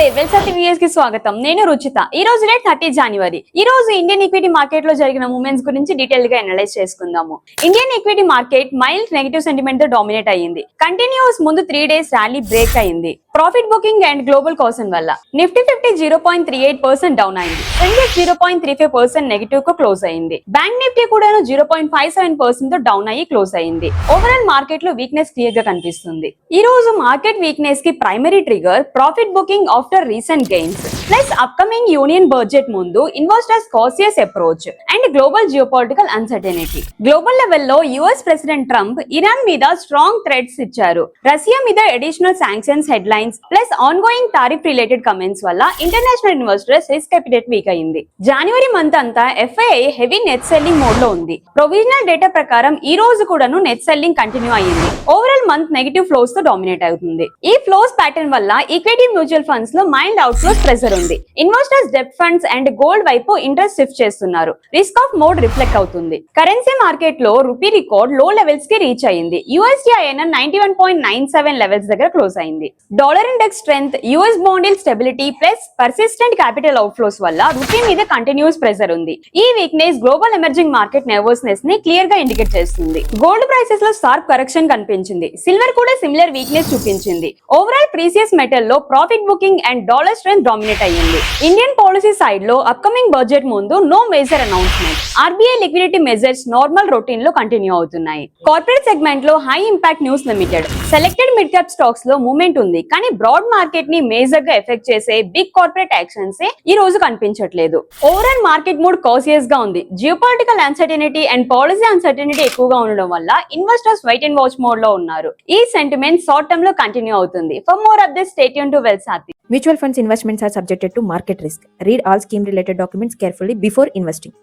నమస్తే వెల్సర్ టీవీఎస్ కి స్వాగతం. నేను రుచిత. ఈ రోజు డేట్ 30 జనవరి. ఈ రోజు ఇండియన్ ఈక్విటీ మార్కెట్ లో జరిగిన మూవ్మెంట్స్ గురించి డీటెయిల్ గా అనలైజ్ చేసుకుందాము. Indian equity market mild negative sentiment తో డామినేట్ అయ్యింది. కంటిన్యూస్ ముందు 3 డేస్ ర్యాలీ బ్రేక్ అయ్యింది. Profit booking and global caution వల్ల నిఫ్టీ 50 0.38% డౌన్ అయింది. సెన్సెక్స్ 0.35% నెగటివ్ కు క్లోజ్ అయింది. బ్యాంక్ నిఫ్టీ కూడా 0.57% తో డౌన్ అయ్యి క్లోజ్ అయింది. ఓవరాల్ మార్కెట్ లో వీక్నెస్ క్లియర్ గా కనిపిస్తుంది. ఈ రోజు మార్కెట్ వీక్నెస్ కి primary trigger profit booking after recent gains plus upcoming union budget ముందు investors cautious approach and global geopolitical uncertainty. Global లెవెల్లో యుఎస్ ప్రెసిడెంట్ ట్రంప్ ఇరాన్ మీద స్ట్రాంగ్ థ్రెట్స్ ఇచ్చారు. రష్యా మీద additional sanctions headlines plus ongoing tariff related comments వల్ల international investors risk appetite weak అయింది. జనవరి month అంతా FII heavy net selling mode లో ఉంది. ప్రొవిజనల్ డేటా ప్రకారం ఈ రోజు కూడాను నెట్ సెల్లింగ్ కంటిన్యూ అయ్యింది. ఓవరాల్ మంత్ నెగటివ్ ఫ్లోస్ తో డామినేట్ అవుతుంది. ఈ ఫ్లోస్ ప్యాటర్న్ వల్ల ఈక్విటీ మ్యూచువల్ ఫండ్స్ లో మైల్డ్ అవుట్ ఫ్లోస్ ప్రెజర్ ఉంది. ఇన్వెస్టర్స్ డెబ్ట్ ఫండ్స్ అండ్ గోల్డ్ వైపు ఇంట్రెస్ట్ షిఫ్ట్ చేస్తున్నారు. రిస్క్ ఆఫ్ మోడ్ రిఫ్లెక్ట్ అవుతుంది. కరెన్సీ మార్కెట్ లో రూపీ రికార్డ్ లో లెవెల్స్ కి రీచ్ అయింది. యూఎస్డీ ఐఎన్ఆర్ 91.97 లెవెల్స్ దగ్గర క్లోజ్ అయింది. Dollar index strength, US bond yield stability plus persistent capital out flows వల్ల రూపీ మీద కంటిన్యూస్ ప్రెజర్ ఉంది. ఈ weakness global emerging market nervousness ని క్లియర్ గా ఇండికేట్ చేస్తుంది. గోల్డ్ ప్రైసెస్ లో షార్ప్ కరెక్షన్ కనిపించింది. సిల్వర్ కూడా సిమిలర్ వీక్నెస్ చూపించింది. ఓవరాల్ ప్రీసియస్ మెటల్ లో profit booking and dollar strength dominate అయ్యింది. ఇండియన్ పాలసీ సైడ్ లో అప్కమింగ్ బడ్జెట్ ముందు no major announcement. RBI liquidity measures normal routine లో కంటిన్యూ అవుతున్నాయి. కార్పొరేట్ సెగ్మెంట్ లో high impact news limited, selected mid cap stocks లో movement ఉంది. కానీ broad market ని మేజర్ గా ఎఫెక్ట్ చేసే బిగ్ కార్పొరేట్ యాక్షన్స్ ఈ రోజు కనిపించట్లేదు. ఓవరాల్ మార్కెట్ మూడ్ కాషియస్ గా ఉంది. Geopolitical uncertainty and policy uncertainty ఎక్కువగా ఉండడం వల్ల investors wait and watch mode లో ఉన్నారు. ఈ సెంటిమెంట్ షార్ట్ టర్మ్ లో కంటిన్యూ అవుతుంది. For more updates stay tuned to వెల్సాతి. Mutual funds investments are subjected to market risk. Read all scheme related documents carefully before investing.